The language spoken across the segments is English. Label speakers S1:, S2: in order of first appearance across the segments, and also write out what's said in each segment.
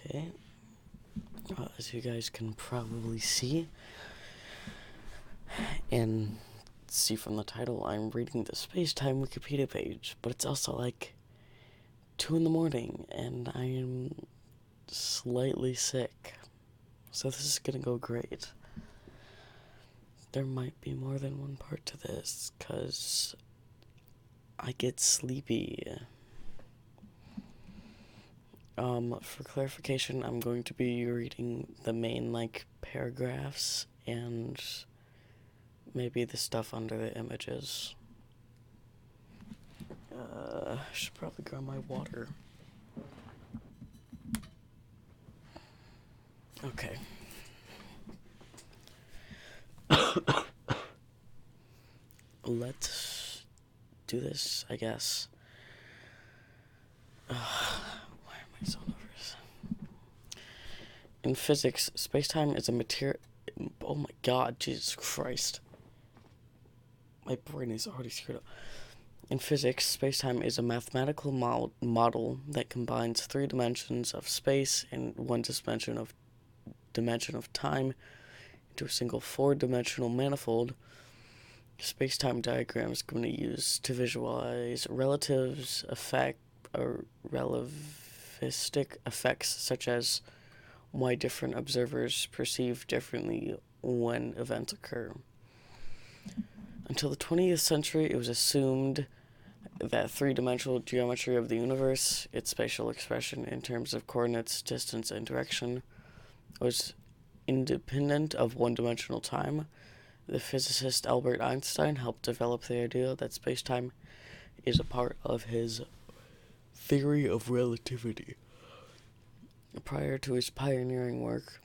S1: Okay, as you guys can probably see and see from the title, I'm reading the spacetime Wikipedia page, but it's also like 2 in the morning and I am slightly sick, so this is gonna go great. There might be more than one part to this, cause I get sleepy. For clarification, I'm going to be reading the main, paragraphs and maybe the stuff under the images. I should probably grab my water. Okay. Let's do this, I guess. Why am I so nervous? In physics, spacetime is a material... Oh my god, Jesus Christ. My brain is already screwed up. In physics, spacetime is a mathematical model that combines 3 dimensions of space and 1 dimension of time into a single 4-dimensional manifold. Spacetime diagrams can be used to visualize relativistic effects, such as why different observers perceive differently when events occur. Until the 20th century, it was assumed that 3-dimensional geometry of the universe, its spatial expression in terms of coordinates, distance, and direction, was independent of 1-dimensional time. The physicist Albert Einstein helped develop the idea that spacetime is a part of his theory of relativity. Prior to his pioneering work,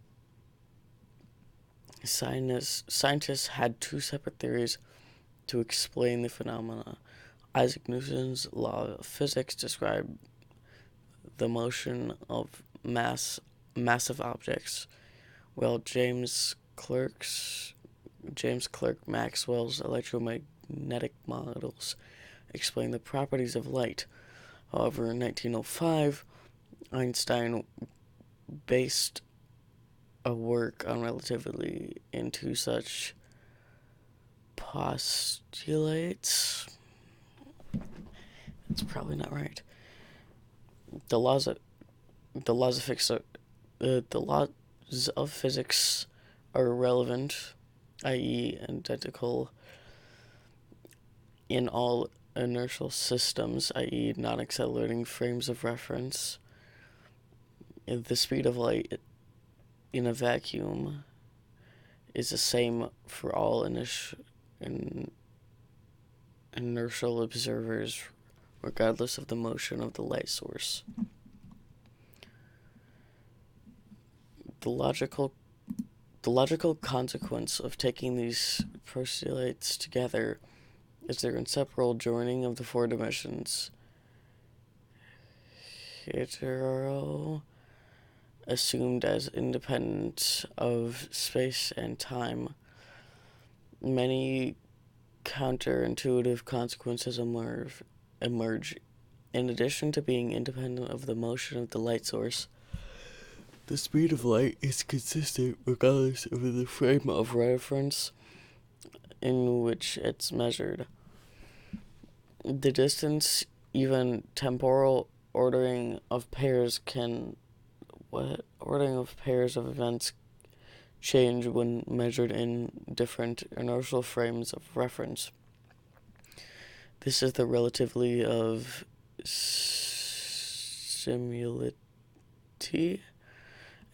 S1: scientists had 2 separate theories to explain the phenomena. Isaac Newton's law of physics described the motion of massive objects, while James Clerk Maxwell's electromagnetic models explain the properties of light. However, in 1905, Einstein based a work on relativity in 2 such postulates. That's probably not right. The laws of physics are relevant, i.e., identical in all inertial systems, i.e., non-accelerating frames of reference. The speed of light in a vacuum is the same for all inertial observers, regardless of the motion of the light source. The logical consequence of taking these postulates together is their inseparable joining of the 4 dimensions. Hetero, assumed as independent of space and time. Many counterintuitive consequences emerge. In addition to being independent of the motion of the light source, the speed of light is consistent regardless of the frame of reference in which it's measured. The distance, even temporal ordering of pairs of events change when measured in different inertial frames of reference. This is the relativity of similarity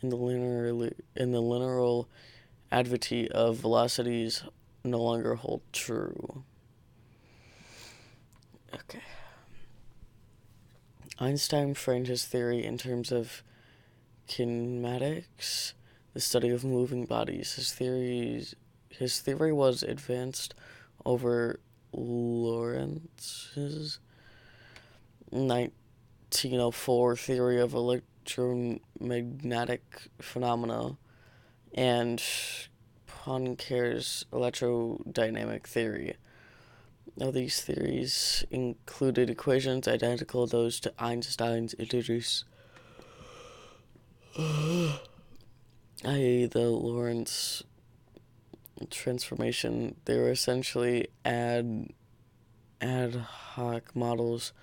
S1: and the linear advity of velocities no longer hold true. Okay. Einstein framed his theory in terms of kinematics, the study of moving bodies. His theory was advanced over Lorenz's 1904 theory of electromagnetic phenomena and Poincare's electrodynamic theory. Now, these theories included equations identical to those to Einstein's introduced i.e. the Lorentz transformation. They were essentially ad hoc models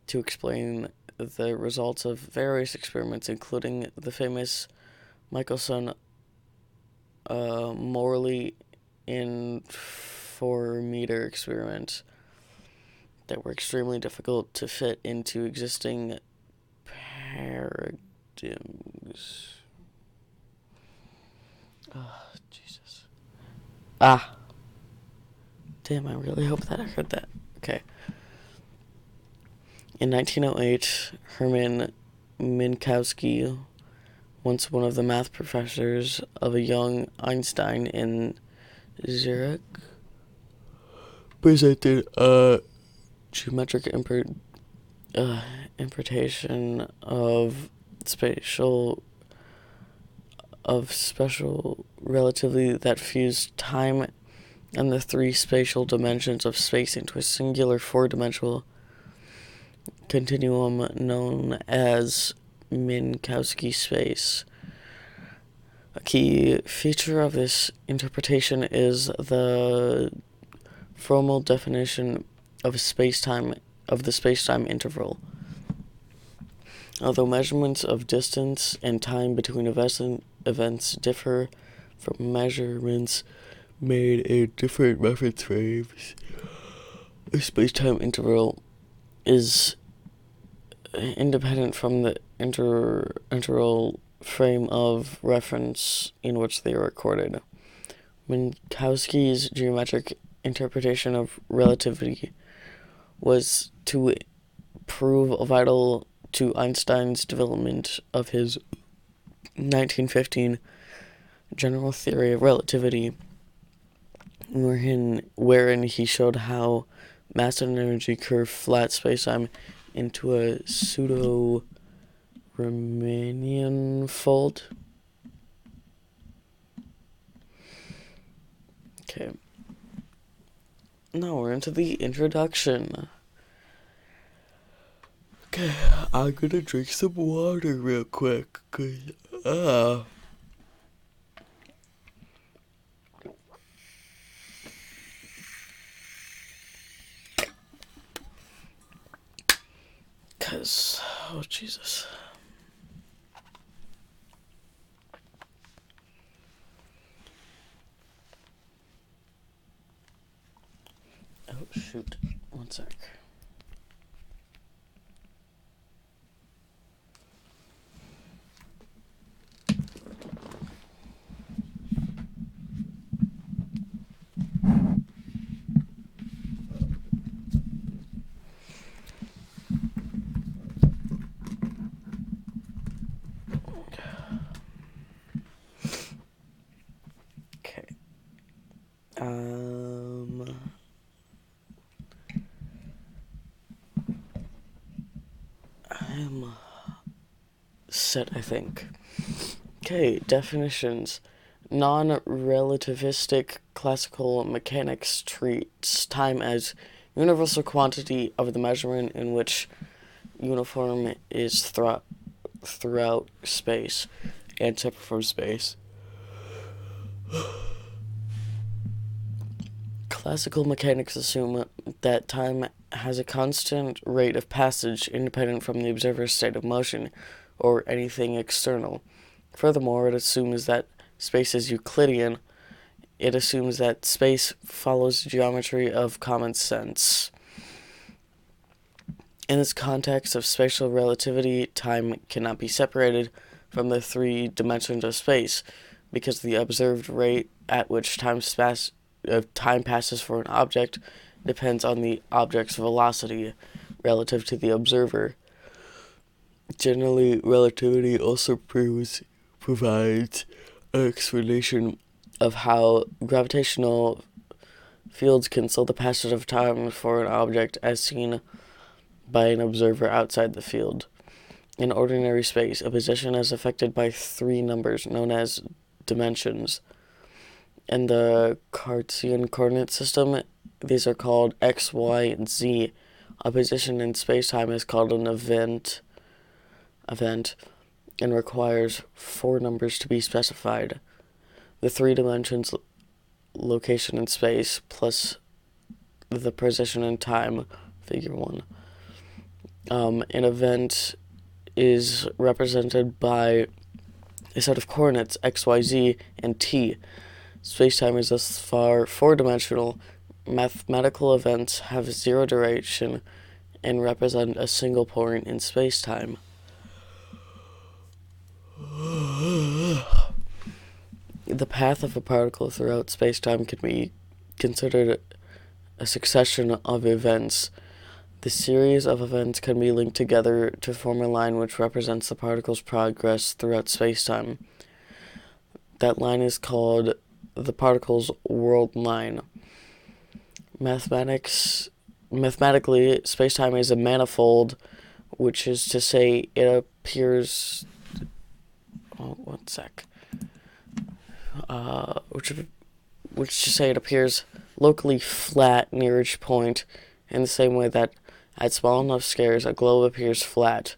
S1: to explain the results of various experiments, including the famous Michelson Morley in 4-meter experiment that were extremely difficult to fit into existing paradigms. Oh, Jesus. Ah. Damn, I really hope that I heard that. Okay. In 1908, Hermann Minkowski, once one of the math professors of a young Einstein in Zurich, presented a geometric interpretation of special relativity that fused time and the 3 spatial dimensions of space into a singular 4-dimensional continuum known as Minkowski space. A key feature of this interpretation is the formal definition of the spacetime interval. Although measurements of distance and time between events differ from measurements made in different reference frames, the spacetime interval is independent from the interval frame of reference in which they are recorded. Minkowski's geometric interpretation of relativity was to prove vital to Einstein's development of his 1915 general theory of relativity, wherein he showed how mass and energy curve flat spacetime into a pseudo-Riemannian fold. Okay. Now we're into the introduction. Okay, I'm gonna drink some water real quick, cause, oh Jesus. Oh shoot, one sec. Okay. I'm set, I think. Okay, definitions. Non-relativistic classical mechanics treats time as universal quantity of the measurement in which uniform is throughout space and separate from space. Classical mechanics assume that time has a constant rate of passage independent from the observer's state of motion or anything external. Furthermore, it assumes that space is Euclidean. It assumes that space follows the geometry of common sense. In this context of spatial relativity, time cannot be separated from the 3 dimensions of space, because the observed rate at which time passes for an object depends on the object's velocity relative to the observer. Generally, relativity also provides an explanation of how gravitational fields can slow the passage of time for an object as seen by an observer outside the field. In ordinary space, a position is affected by 3 numbers known as dimensions. In the Cartesian coordinate system, these are called x, y, and z. A position in spacetime is called an event. and requires 4 numbers to be specified: the 3 dimensions, location in space, plus the position in time, figure 1. An event is represented by a set of coordinates x, y, z, and t. Spacetime is thus far 4-dimensional. Mathematical events have 0 duration and represent a single point in spacetime. The path of a particle throughout spacetime can be considered a succession of events. The series of events can be linked together to form a line which represents the particle's progress throughout spacetime. That line is called the particle's world line. Mathematically, spacetime is a manifold, which is to say it appears... which to say it appears locally flat near each point, in the same way that at small enough scales a globe appears flat.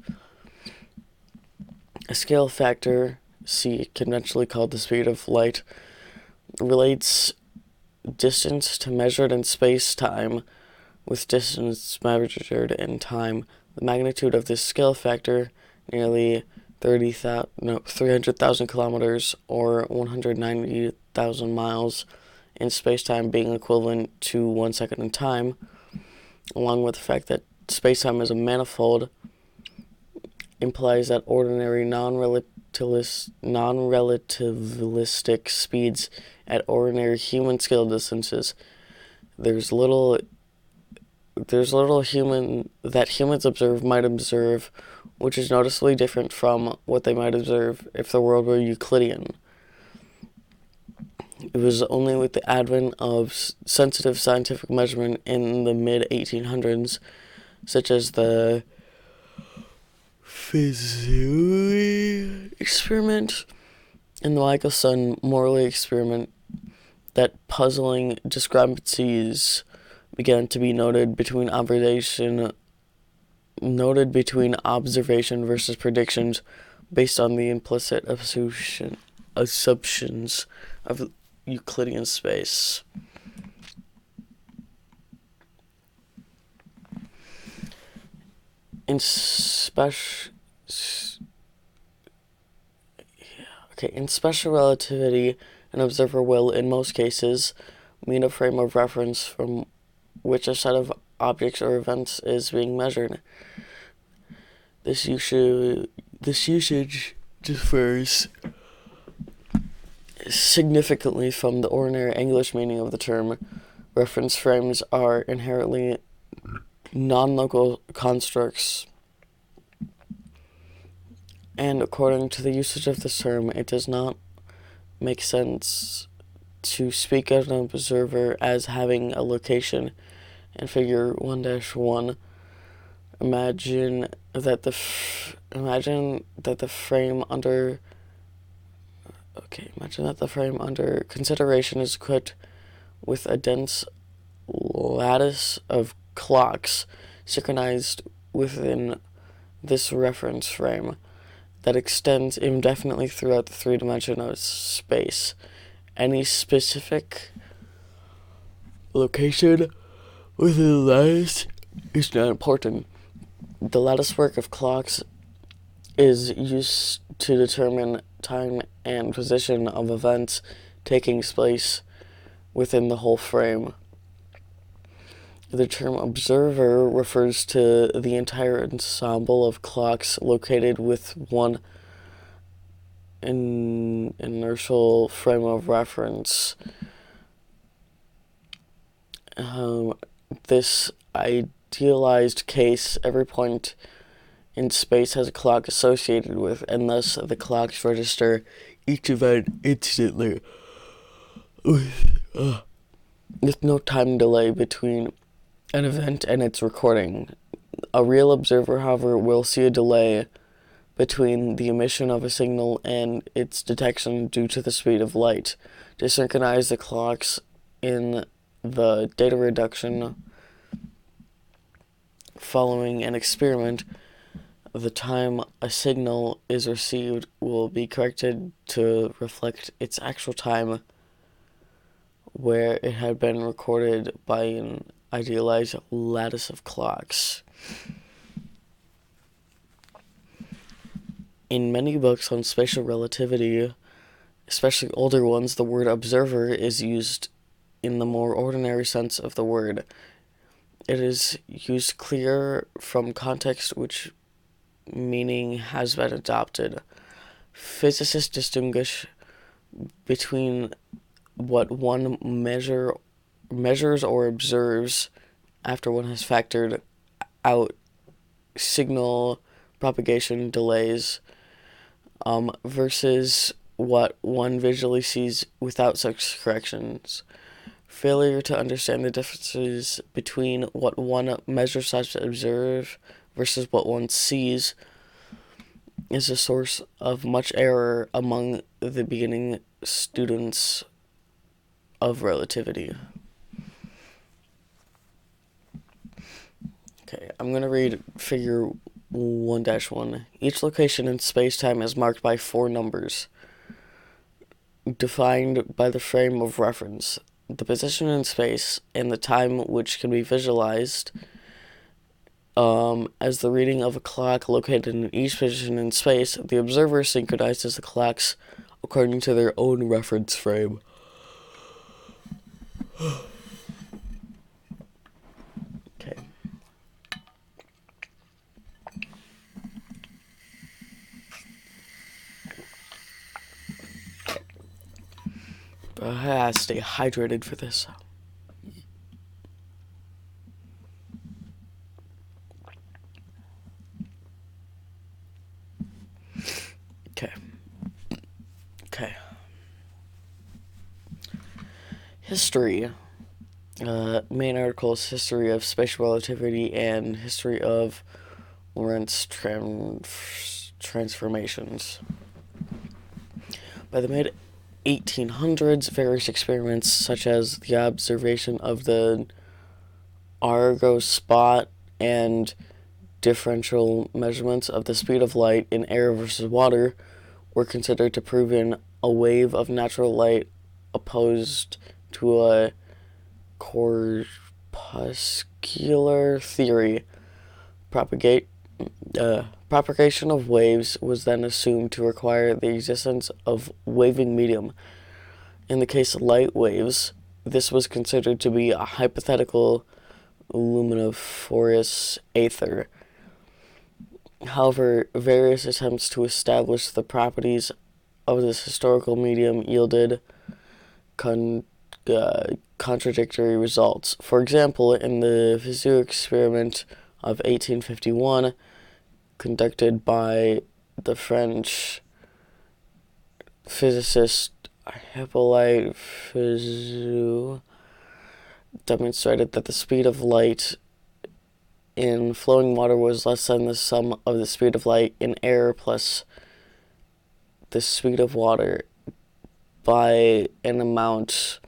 S1: A scale factor, c, conventionally called the speed of light, relates distance to measured in space-time with distance measured in time. The magnitude of this scale factor, nearly 300,000 kilometers or 190,000 miles in space-time, being equivalent to 1 second in time, along with the fact that space-time is a manifold, implies that ordinary non-relativistic speeds at ordinary human scale distances. There's little humans might observe, which is noticeably different from what they might observe if the world were Euclidean. It was only with the advent of sensitive scientific measurement in the mid-1800s, such as the Fizui experiment and the Michelson-Morley experiment, that puzzling discrepancies began to be noted between observation versus predictions based on the implicit assumptions of Euclidean space. In special relativity, an observer will, in most cases, meet a frame of reference from which a set of objects or events is being measured. This usage differs significantly from the ordinary English meaning of the term. Reference frames are inherently non-local constructs, and according to the usage of this term, it does not make sense to speak of an observer as having a location. In figure 1-1, imagine that the frame under consideration is equipped with a dense lattice of clocks synchronized within this reference frame that extends indefinitely throughout the 3-dimensional space. Any specific location within the lattice is not important. The lattice work of clocks is used to determine time and position of events taking place within the whole frame. The term observer refers to the entire ensemble of clocks located with one inertial frame of reference. This idealized case, every point in space has a clock associated with, and thus the clocks register each event instantly, with no time delay between an event and its recording. A real observer, however, will see a delay between the emission of a signal and its detection due to the speed of light. To synchronize the clocks in the data reduction following an experiment, the time a signal is received will be corrected to reflect its actual time where it had been recorded by an idealized lattice of clocks. In many books on spatial relativity, especially older ones, the word observer is used in the more ordinary sense of the word. It is used clear from context which meaning has been adopted. Physicists distinguish between what one measures or observes after one has factored out signal propagation delays versus what one visually sees without such corrections. Failure to understand the differences between what one measures/observe versus what one sees is a source of much error among the beginning students of relativity. Okay, I'm going to read figure 1-1. Each location in space-time is marked by 4 numbers, defined by the frame of reference, the position in space, and the time which can be visualized as the reading of a clock located in each position in space. The observer synchronizes the clocks according to their own reference frame. Okay. But I gotta stay hydrated for this. Okay. History. Main articles: History of Spatial Relativity and History of Lorentz Transformations. By the mid-1800s, various experiments such as the observation of the Argo spot and differential measurements of the speed of light in air versus water were considered to prove a wave of natural light opposed to a corpuscular theory. Propagation of waves was then assumed to require the existence of waving medium. In the case of light waves, this was considered to be a hypothetical luminiferous ether. However, various attempts to establish the properties of this historical medium yielded contradictory results. For example, in the Fizeau experiment of 1851, conducted by the French physicist Hippolyte Fizeau, demonstrated that the speed of light in flowing water was less than the sum of the speed of light in air plus the speed of water by an amount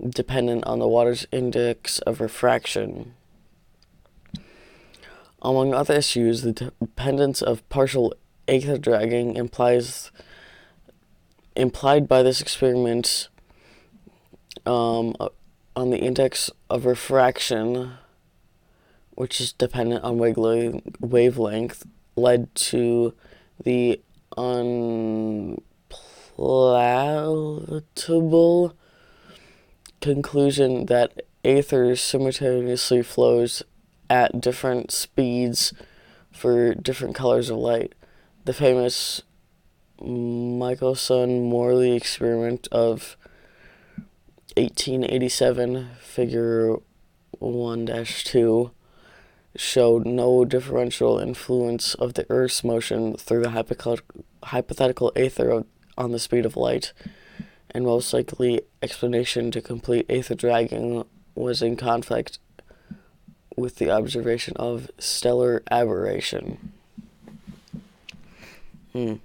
S1: dependent on the water's index of refraction. Among other issues, the dependence of partial ether dragging implied by this experiment on the index of refraction, which is dependent on wavelength, led to the unpalatable conclusion that ether simultaneously flows at different speeds for different colors of light. The famous Michelson-Morley experiment of 1887, figure 1-2, showed no differential influence of the Earth's motion through the hypothetical ether on the speed of light, and most likely explanation to complete ether dragging was in conflict with the observation of stellar aberration. I'd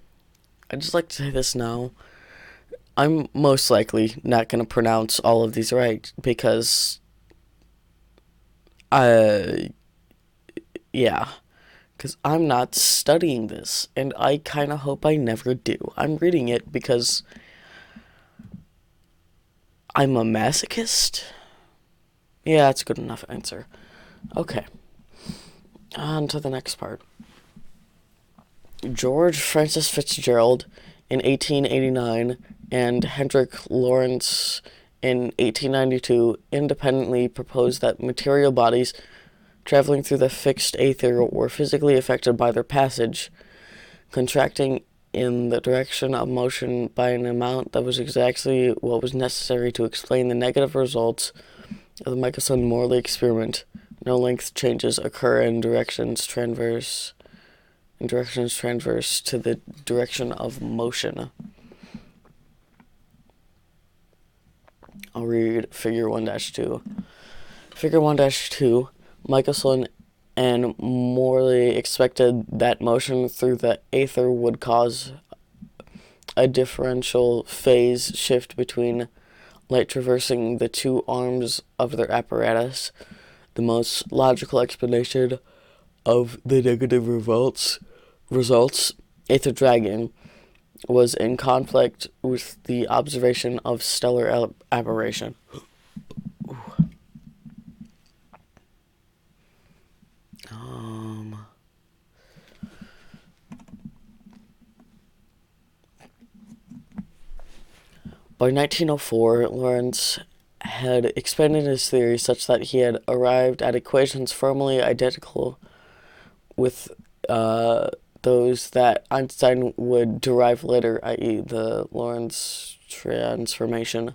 S1: just like to say this now. I'm most likely not going to pronounce all of these right because because I'm not studying this, and I kind of hope I never do. I'm reading it because I'm a masochist. Yeah, that's a good enough answer. Okay, on to the next part. George Francis Fitzgerald in 1889 and Hendrik Lorentz in 1892 independently proposed that material bodies traveling through the fixed aether were physically affected by their passage, contracting in the direction of motion by an amount that was exactly what was necessary to explain the negative results of the Michelson-Morley experiment. No length changes occur in directions transverse to the direction of motion. I'll read Figure 1-2. Figure 1-2, Michelson and Morley expected that motion through the aether would cause a differential phase shift between light traversing the two arms of their apparatus. The most logical explanation of the negative results, aether dragging, was in conflict with the observation of stellar aberration. By 1904, Lorentz had expanded his theory such that he had arrived at equations firmly identical with those that Einstein would derive later, i.e. the Lorentz transformation,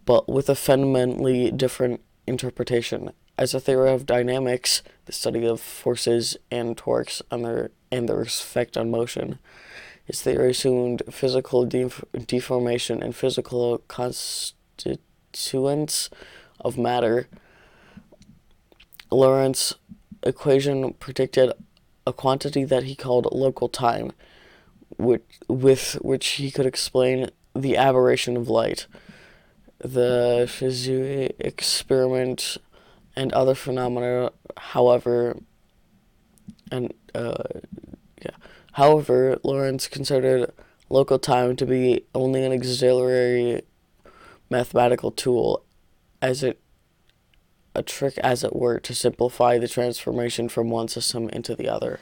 S1: but with a fundamentally different interpretation. As a theory of dynamics, the study of forces and torques and their effect on motion, his theory assumed physical deformation and physical constituents of matter. Lorentz' equation predicted a quantity that he called local time, with which he could explain the aberration of light. The Fizeau experiment and other phenomena, however, Lorentz considered local time to be only an auxiliary mathematical tool, a trick, as it were, to simplify the transformation from one system into the other.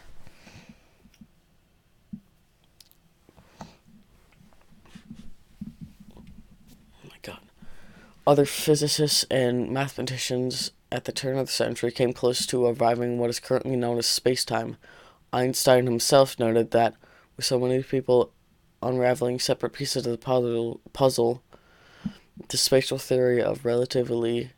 S1: Oh my God. Other physicists and mathematicians at the turn of the century came close to arriving what is currently known as spacetime. Einstein himself noted that with so many people unraveling separate pieces of the puzzle, the spatial theory of relativity,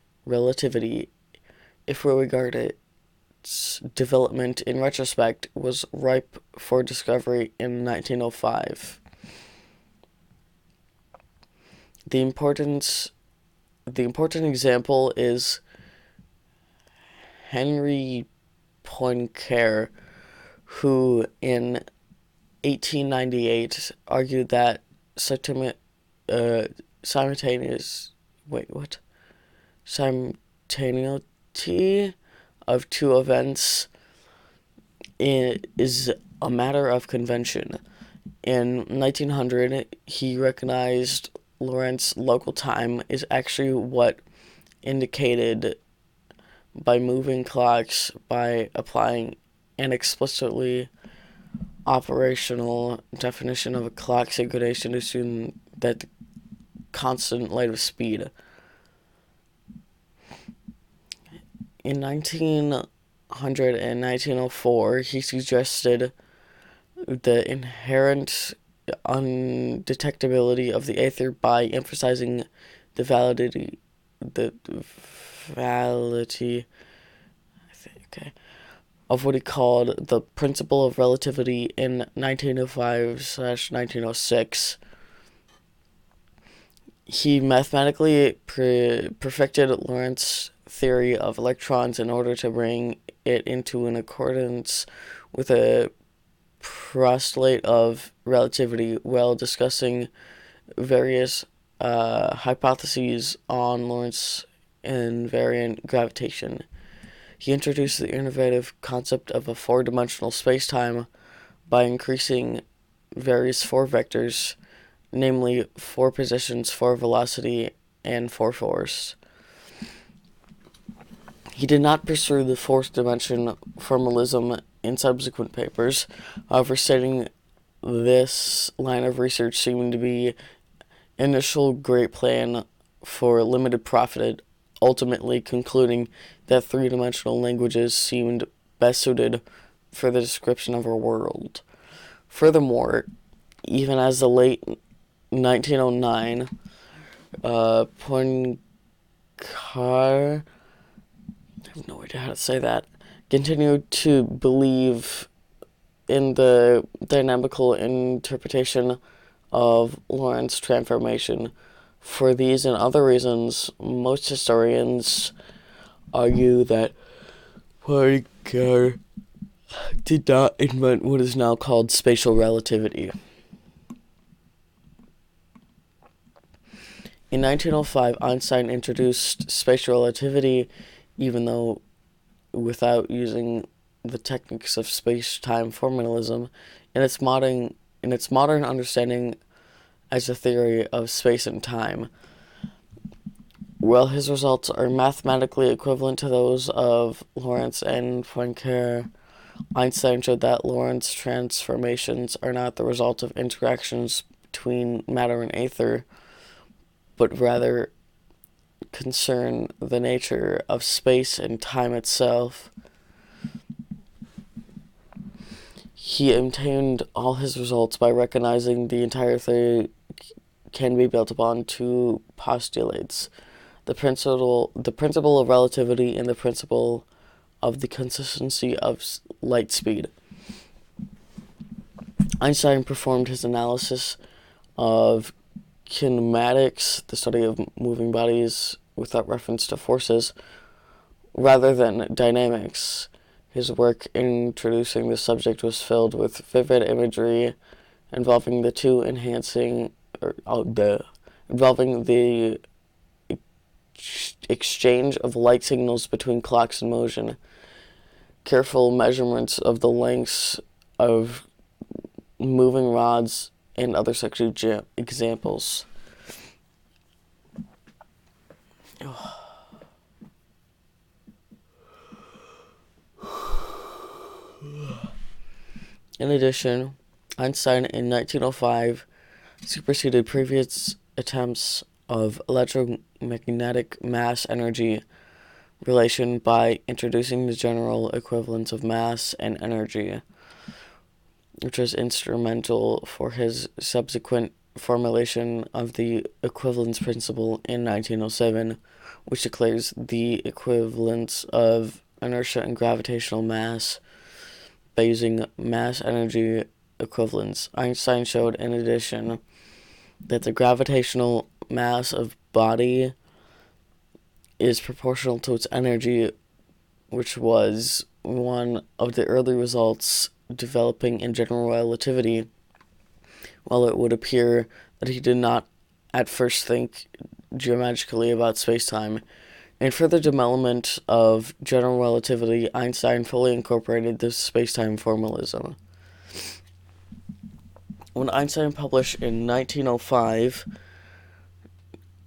S1: if we regard its development in retrospect, was ripe for discovery in 1905. The important example is Henry Poincare, who in 1898 argued that simultaneity of two events is a matter of convention. In 1900, he recognized Lorentz local time is actually what indicated by moving clocks by applying an explicitly operational definition of a clock synchronization to assume that the constant rate of speed. In 1900 and 1904, he suggested the inherent undetectability of the aether by emphasizing the validity of what he called the principle of relativity in 1905/1906. He mathematically perfected Lorentz's theory of electrons in order to bring it into an accordance with a postulate of relativity while discussing various hypotheses on Lorentz invariant gravitation. He introduced the innovative concept of a four-dimensional spacetime by increasing various four vectors, namely four positions, four velocity, and four force. He did not pursue the fourth dimension formalism in subsequent papers, however, stating this line of research seemed to be initial great plan for limited profit, ultimately concluding that three-dimensional languages seemed best suited for the description of our world. Furthermore, even as the late 1909, Poincaré, I have no idea how to say that, continued to believe in the dynamical interpretation of Lorentz transformation. For these and other reasons, most historians argue that Poincaré did not invent what is now called spatial relativity. In 1905, Einstein introduced spatial relativity, even though without using the techniques of space-time formalism in its modern understanding as a theory of space and time. While his results are mathematically equivalent to those of Lorentz and Poincaré, Einstein showed that Lorentz transformations are not the result of interactions between matter and ether, but rather concern the nature of space and time itself. He obtained all his results by recognizing the entire theory can be built upon two postulates: the principle of relativity and the principle of the consistency of light speed. Einstein performed his analysis of kinematics, the study of moving bodies without reference to forces, rather than dynamics. His work introducing the subject was filled with vivid imagery involving the two involving the exchange of light signals between clocks in motion, careful measurements of the lengths of moving rods, and other such examples. In addition, Einstein in 1905 superseded previous attempts of electromagnetic mass-energy relation by introducing the general equivalence of mass and energy, which was instrumental for his subsequent formulation of the equivalence principle in 1907, which declares the equivalence of inertia and gravitational mass by using mass-energy equivalence. Einstein showed, in addition, that the gravitational mass of body is proportional to its energy, which was one of the early results developing in general relativity. While it would appear that he did not at first think geometrically about spacetime, in further development of general relativity, Einstein fully incorporated this spacetime formalism. When Einstein published in 1905,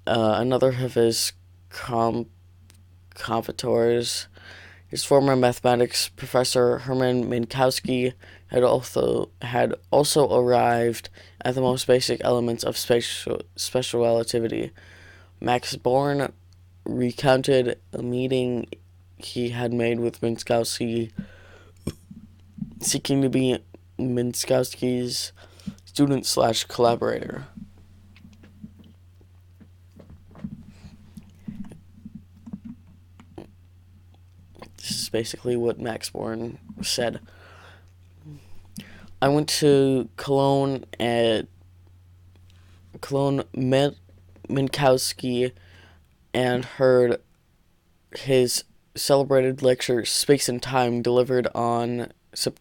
S1: another of his competitors, his former mathematics professor Hermann Minkowski, had also arrived at the most basic elements of special relativity. Max Born recounted a meeting he had made with Minkowski, seeking to be Minkowski's student/collaborator. This is basically what Max Born said. I went to Cologne met Minkowski and heard his celebrated lecture Space and Time, delivered on 2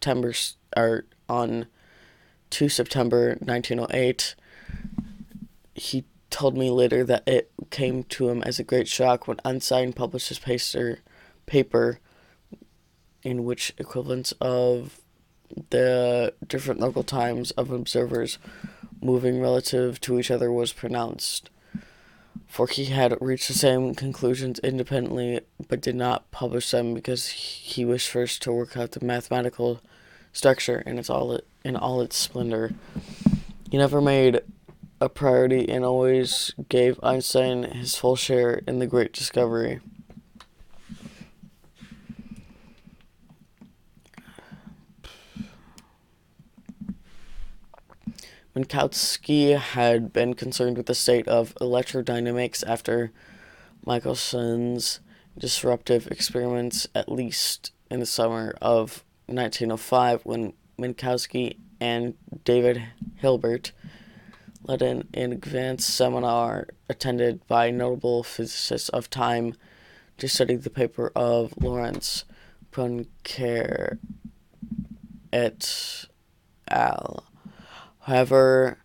S1: September 1908. He told me later that it came to him as a great shock when Einstein published his paper in which equivalents of the different local times of observers moving relative to each other was pronounced, for he had reached the same conclusions independently but did not publish them because he wished first to work out the mathematical structure in all its splendor. He never made a priority and always gave Einstein his full share in the great discovery. Minkowski had been concerned with the state of electrodynamics after Michelson's disruptive experiments, at least in the summer of 1905, when Minkowski and David Hilbert led an advanced seminar attended by notable physicists of time to study the paper of Lorentz, Poincare et al. However,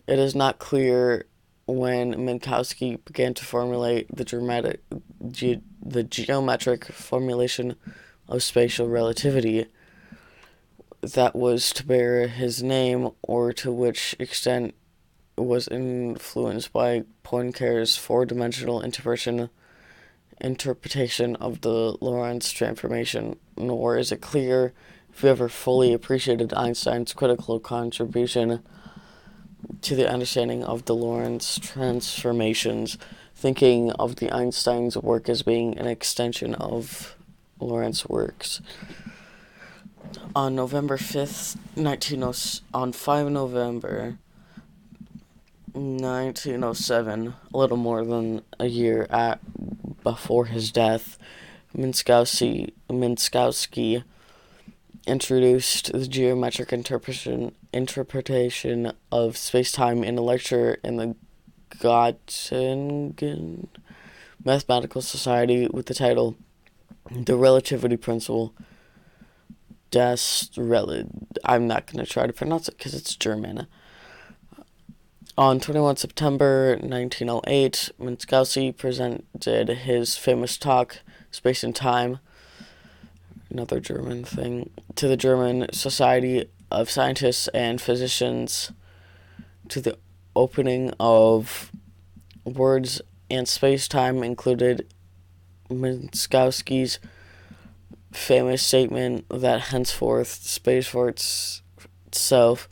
S1: it is not clear when Minkowski began to formulate the geometric formulation of spatial relativity that was to bear his name, or to which extent it was influenced by Poincare's four-dimensional interpretation of the Lorentz transformation, nor is it clear if we ever fully appreciated Einstein's critical contribution to the understanding of the Lorentz transformations, thinking of the Einstein's work as being an extension of Lorentz's works. On November 5th, on 5 November 1907, a little more than a year before his death, Minkowski introduced the geometric interpretation of spacetime in a lecture in the Göttingen Mathematical Society with the title "The Relativity Principle I'm not going to try to pronounce it because it's German. On 21 September 1908, Minkowski presented his famous talk, Space and Time, another German thing, to the German Society of Scientists and Physicians. To the opening of Words and Space-Time included Minkowski's famous statement that henceforth space for itself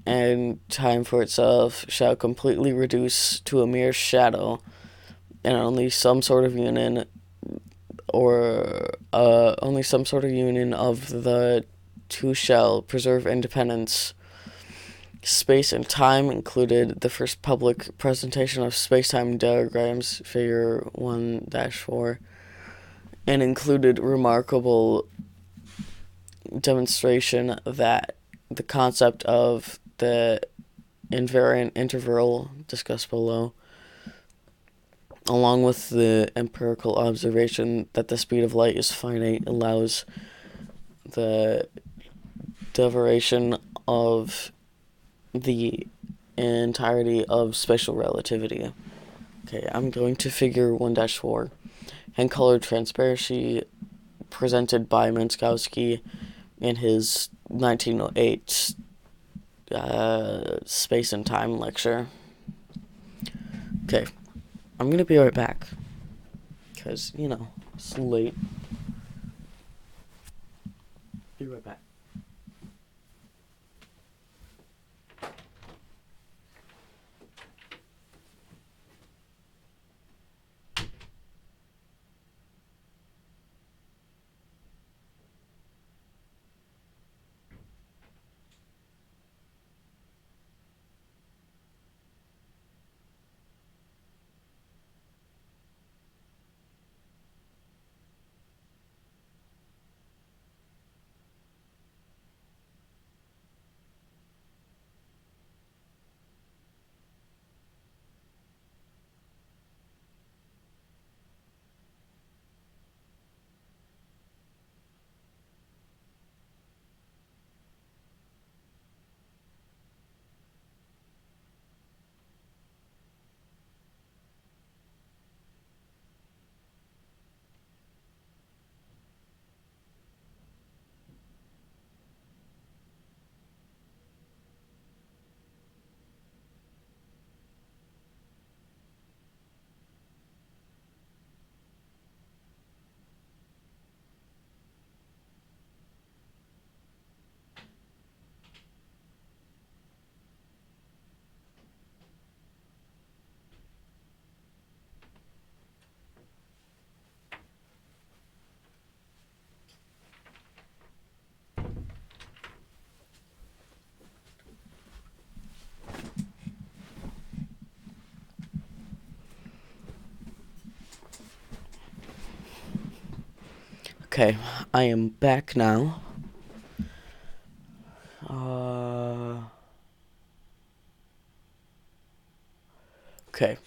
S1: and time for itself shall completely reduce to a mere shadow, and only some sort of union of the two shall preserve independence. Space and time included the first public presentation of space-time diagrams, figure 1-4, and included remarkable demonstration that the concept of the invariant interval discussed below, along with the empirical observation that the speed of light is finite, allows the derivation of the entirety of spatial relativity. Okay, I'm going to figure 1-4. Hand-colored transparency presented by Minkowski in his 1908 Space and Time lecture. Okay, I'm going to be right back because, it's late. Be right back. Okay, I am back now. Okay.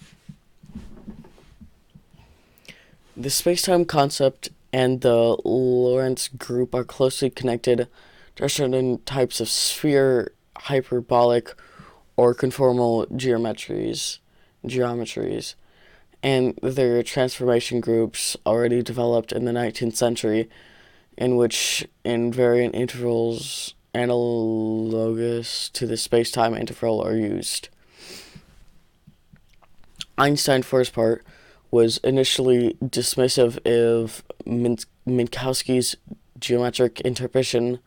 S1: The spacetime concept and the Lorentz group are closely connected to certain types of sphere, hyperbolic, or conformal geometries, and their transformation groups already developed in the 19th century, in which invariant intervals analogous to the spacetime interval are used. Einstein, for his part, was initially dismissive of Minkowski's geometric interpretation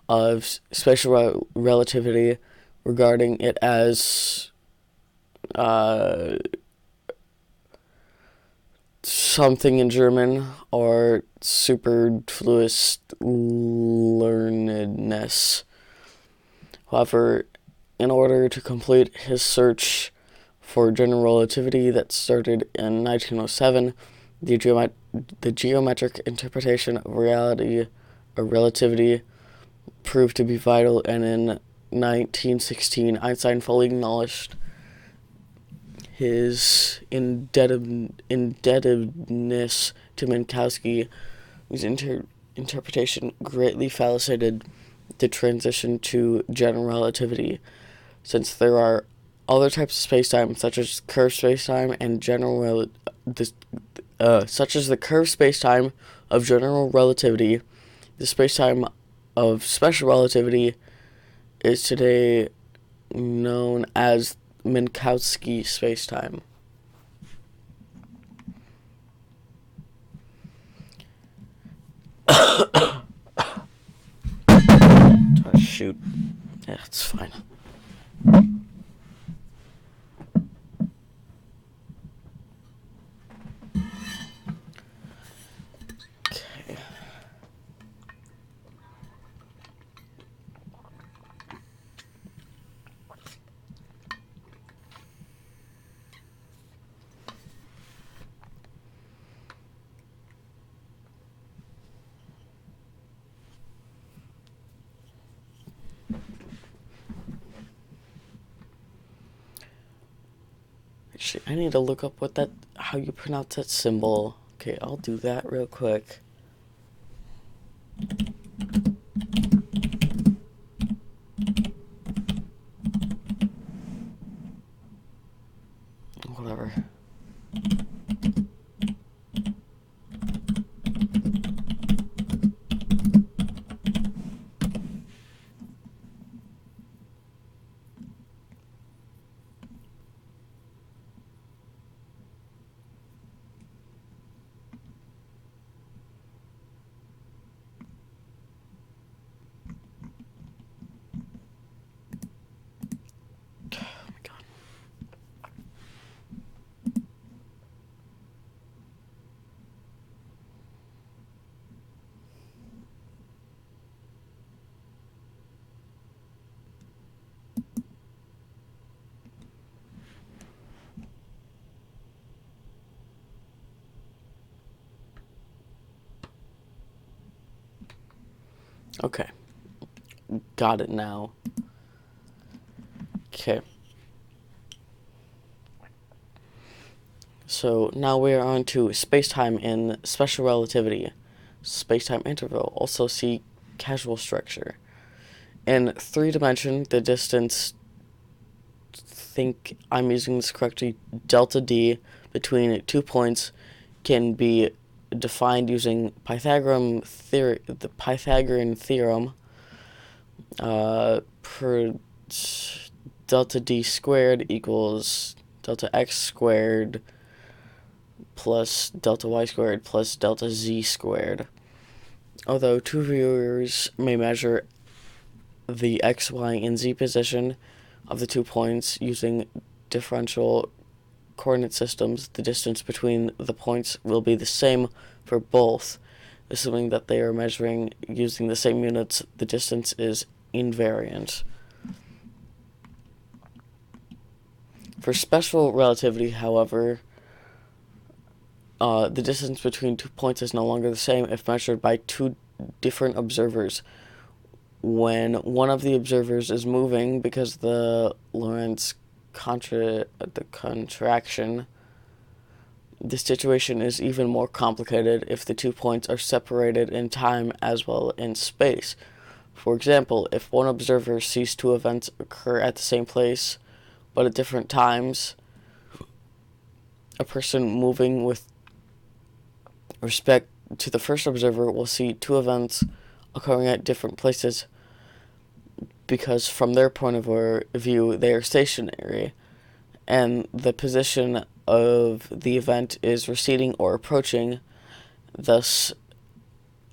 S1: of spatial relativity, regarding it as something in German, or superfluous learnedness. However, in order to complete his search for general relativity that started in 1907, the geometric interpretation of reality or relativity proved to be vital, and in 1916, Einstein fully acknowledged his indebtedness to Minkowski, whose interpretation greatly facilitated the transition to general relativity, since there are other types of spacetime, such as curved spacetime and such as the curved spacetime of general relativity. The spacetime of special relativity is today known as Minkowski spacetime. Oh, shoot. Yeah, it's fine. Okay. Actually, I need to look up how you pronounce that symbol. Okay, I'll do that real quick. Whatever. Okay. Got it now. Okay. So now we are on to spacetime in special relativity. Spacetime interval, also see causal structure. In 3 dimension, the distance, think I'm using this correctly, delta d between 2 points can be defined using the Pythagorean theorem. Per delta d squared equals delta x squared plus delta y squared plus delta z squared. Although two viewers may measure the x, y, and z position of the 2 points using differential coordinate systems, the distance between the points will be the same for both. Assuming that they are measuring using the same units, the distance is invariant. For special relativity, however, the distance between 2 points is no longer the same if measured by 2 different observers. When one of the observers is moving because the Lorentz contraction, the situation is even more complicated if the 2 points are separated in time as well in space. For example, if one observer sees 2 events occur at the same place but at different times, a person moving with respect to the first observer will see 2 events occurring at different places because from their point of view they are stationary and the position of the event is receding or approaching. Thus,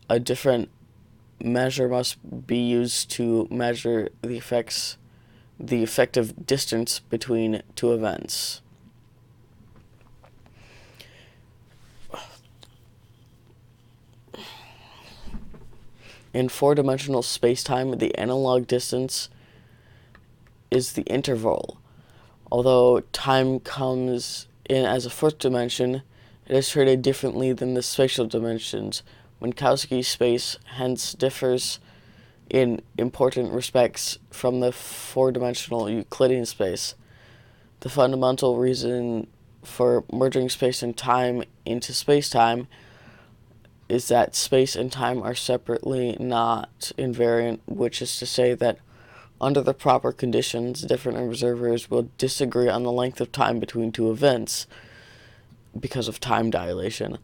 S1: a different measure must be used to measure the effective distance between 2 events. In 4-dimensional spacetime, the analog distance is the interval. Although time comes in as a 4th dimension, it is treated differently than the spatial dimensions. Minkowski space hence differs in important respects from the 4-dimensional Euclidean space. The fundamental reason for merging space and time into spacetime is that space and time are separately not invariant, which is to say that under the proper conditions, different observers will disagree on the length of time between 2 events because of time dilation,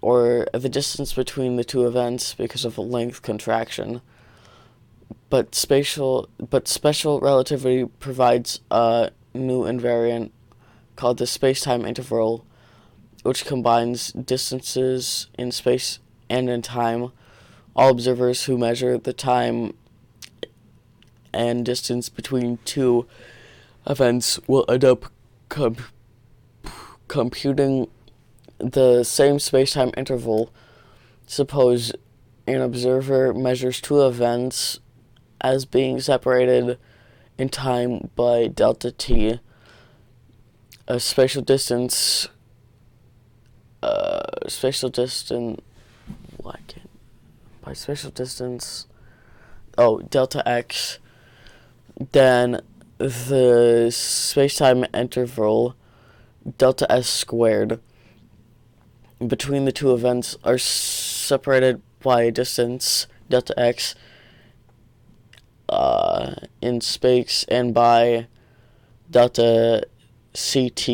S1: or the distance between the 2 events because of length contraction. But special relativity provides a new invariant called the spacetime interval, which combines distances in space and in time. All observers who measure the time and distance between 2 events will end up computing the same spacetime interval. Suppose an observer measures 2 events as being separated in time by delta t, a spatial distance delta x, then the spacetime interval delta s squared between the 2 events are separated by a distance delta x in space and by delta ct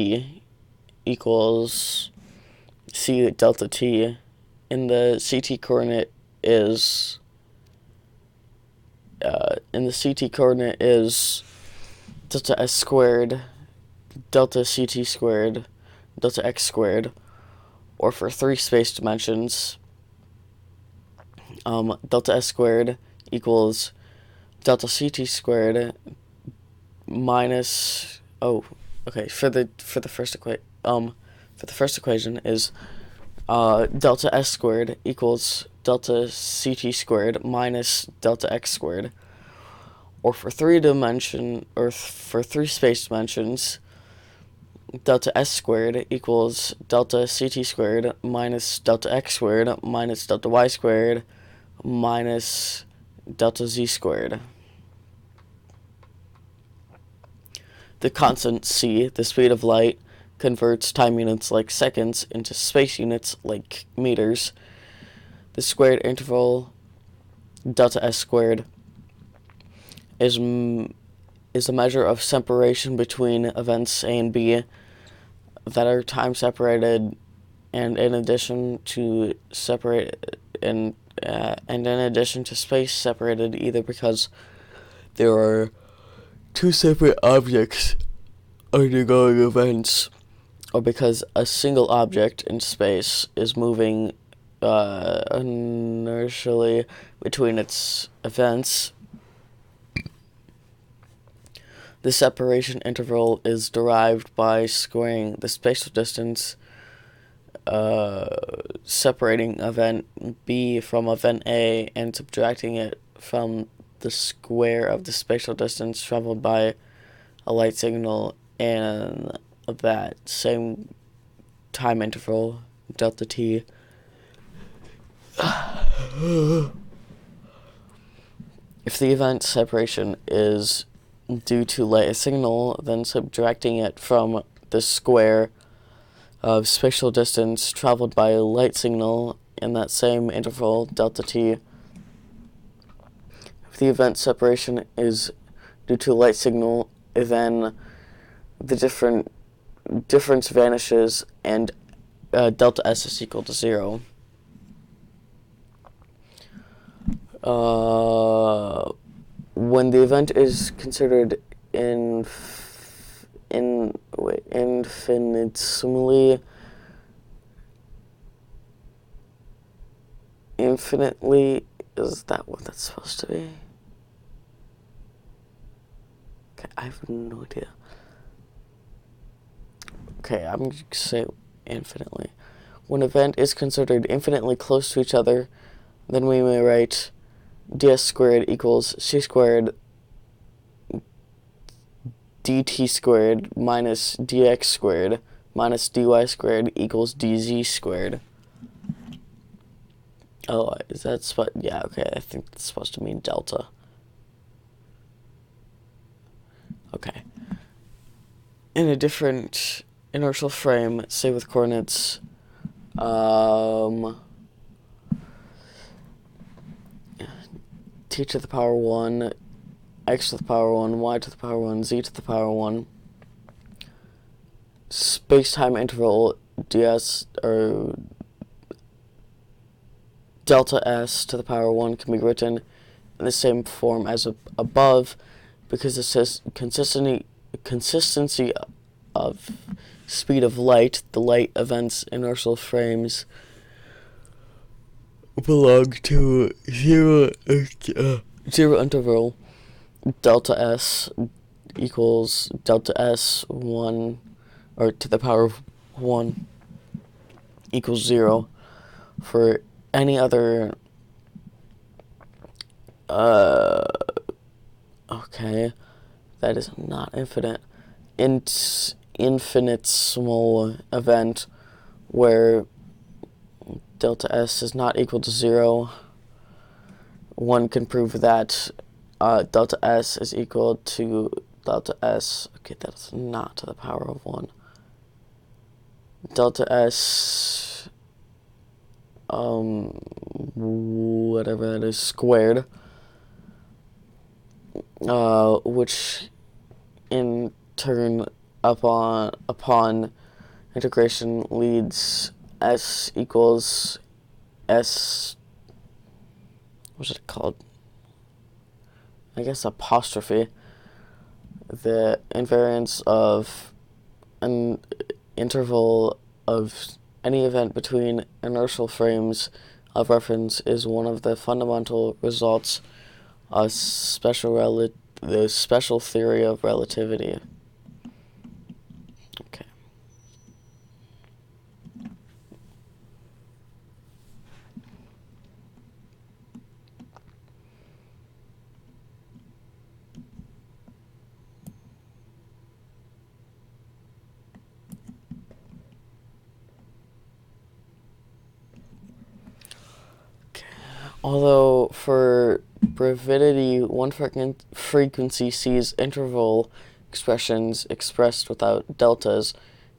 S1: equals c delta t, and the ct coordinate is delta s squared, delta ct squared, delta x squared, or for 3 space dimensions, delta s squared equals delta ct squared minus for the first equation is delta s squared equals delta ct squared minus delta x squared, or for 3 space dimensions, delta s squared equals delta ct squared minus delta x squared minus delta y squared minus delta z squared. The constant c, the speed of light, converts time units like seconds into space units like meters. The squared interval delta s squared is a measure of separation between events A and B that are time separated, and in addition to space separated either because there are 2 separate objects undergoing events, or because a single object in space is moving inertially between its events. The separation interval is derived by squaring the spatial distance separating event B from event A and subtracting it from the square of the spatial distance traveled by a light signal, and that same time interval, delta t. If the event separation is due to light signal, then subtracting it from the square of spatial distance traveled by a light signal in that same interval, delta t. If the event separation is due to light signal, then the difference vanishes and delta s is equal to 0. When the event is considered infinitesimally is that what that's supposed to be? Okay, I have no idea. Okay, I'm going to say infinitely. When an event is considered infinitely close to each other, then we may write ds squared equals c squared dt squared minus dx squared minus dy squared equals dz squared. Oh, is that yeah, okay, I think it's supposed to mean delta. Okay. In a different inertial frame, say with coordinates t to the power 1, x to the power 1, y to the power 1, z to the power 1, space-time interval ds or delta s to the power 1 can be written in the same form as above, because the consistency of speed of light, the light events inertial frames, belong to zero interval. Delta s equals delta s 1 or to the power of 1 equals 0. For any other okay, that is not infinite. Infinitesimal event where delta s is not equal to 0, one can prove that delta s is equal to delta s, okay, that's not to the power of 1. Delta s, whatever that is, squared, which in turn upon integration leads s equals s, what's it called? I guess apostrophe. The invariance of an interval of any event between inertial frames of reference is one of the fundamental results of the special theory of relativity. Okay. Although for brevity, one frequency sees interval expressions expressed without deltas,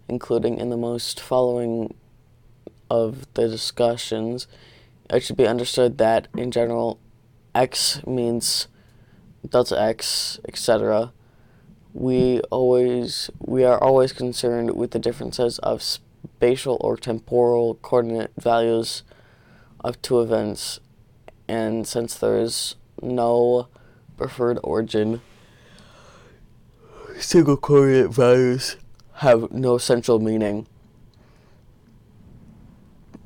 S1: including in the most following of the discussions, it should be understood that, in general, x means delta x, etc. We are always concerned with the differences of spatial or temporal coordinate values of two events, and since there is no preferred origin, single coordinate values have no central meaning.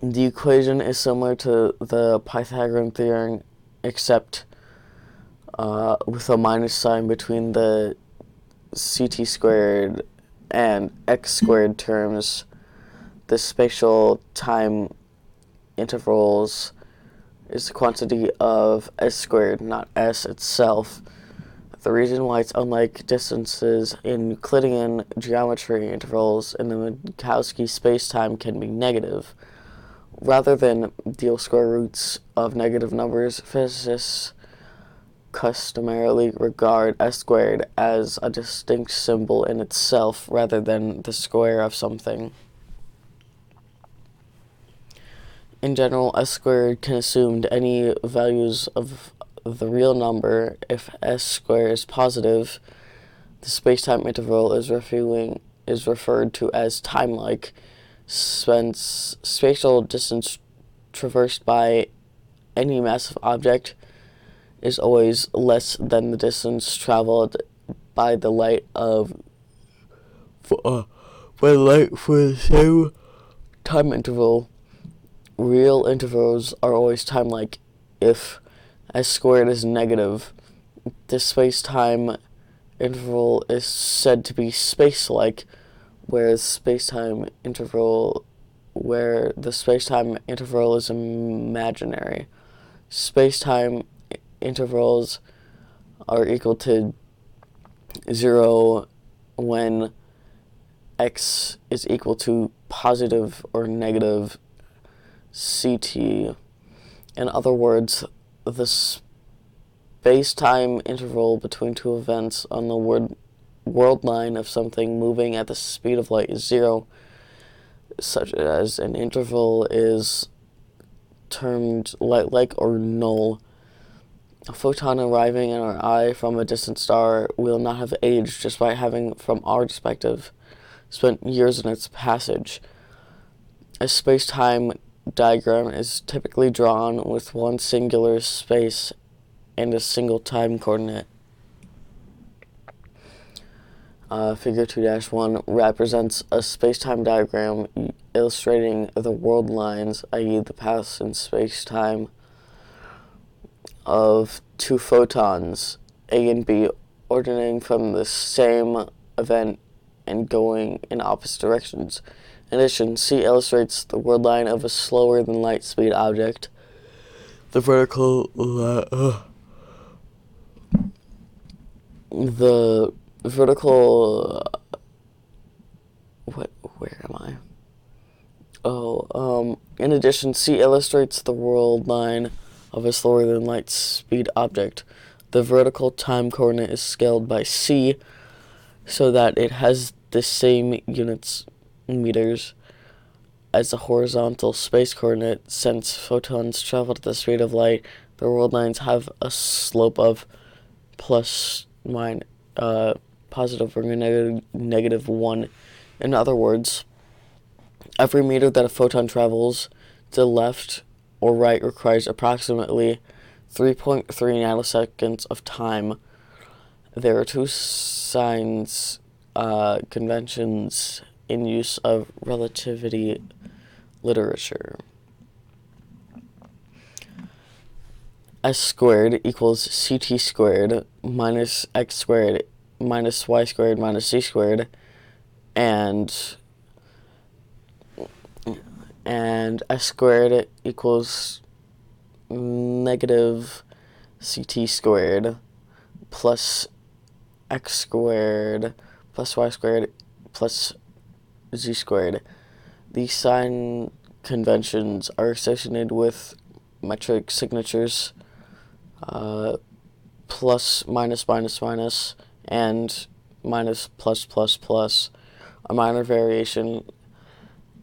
S1: The equation is similar to the Pythagorean theorem, except with a minus sign between the ct squared and x squared terms. The spatial time intervals is the quantity of s squared, not s itself. The reason why it's unlike distances in Euclidean geometry, intervals in the Minkowski spacetime can be negative. Rather than deal square roots of negative numbers, physicists customarily regard s squared as a distinct symbol in itself rather than the square of something. In general, s squared can assume any values of the real number. If s squared is positive, the spacetime interval is referred to as time-like, since spatial distance traversed by any massive object is always less than the distance traveled by the light for the same time interval. Real intervals are always time-like. If s squared is negative, the space-time interval is said to be space-like, where the space-time interval is imaginary. Space-time intervals are equal to 0 when x is equal to positive or negative ct. In other words, the space-time interval between two events on the world line of something moving at the speed of light is 0, such as an interval is termed light-like or null. A photon arriving in our eye from a distant star will not have aged just by having, from our perspective, spent years in its passage. A space-time diagram is typically drawn with one singular space and a single time coordinate. Figure 2-1 represents a space-time diagram illustrating the world lines, i.e. the paths in space-time of two photons, A and B, originating from the same event and going in opposite directions. In addition, C illustrates the world line of a slower than light speed object. The vertical where am I? In addition, C illustrates the world line of a slower than light speed object. The vertical time coordinate is scaled by C so that it has the same units meters as the horizontal space coordinate. Since photons travel at the speed of light, the world lines have a slope of positive or negative 1. In other words, every meter that a photon travels to the left or right requires approximately 3.3 nanoseconds of time. There are two conventions in use of relativity literature. S squared equals ct squared minus x squared minus y squared minus z squared, and s squared equals negative ct squared plus x squared plus y squared plus z squared. These sign conventions are associated with metric signatures plus, minus, minus, minus, and minus, plus, plus, plus. A minor variation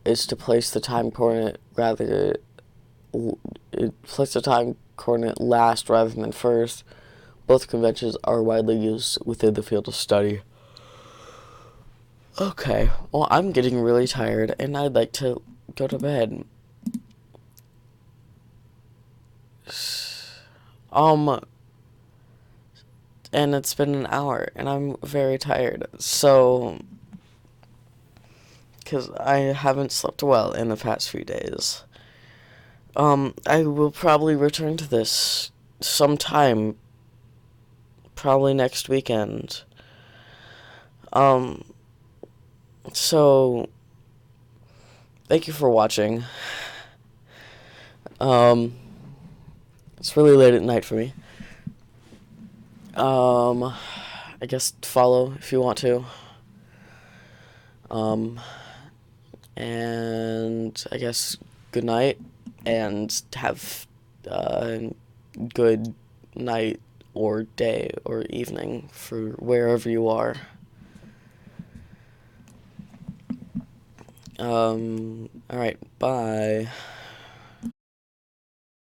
S1: is to place the time coordinate last rather than first. Both conventions are widely used within the field of study. Okay, well, I'm getting really tired, and I'd like to go to bed. And it's been an hour, and I'm very tired, so, because I haven't slept well in the past few days. I will probably return to this sometime, probably next weekend. So, thank you for watching. It's really late at night for me. I guess follow if you want to. Um, and I guess good night, and have good night or day or evening for wherever you are. All right, bye.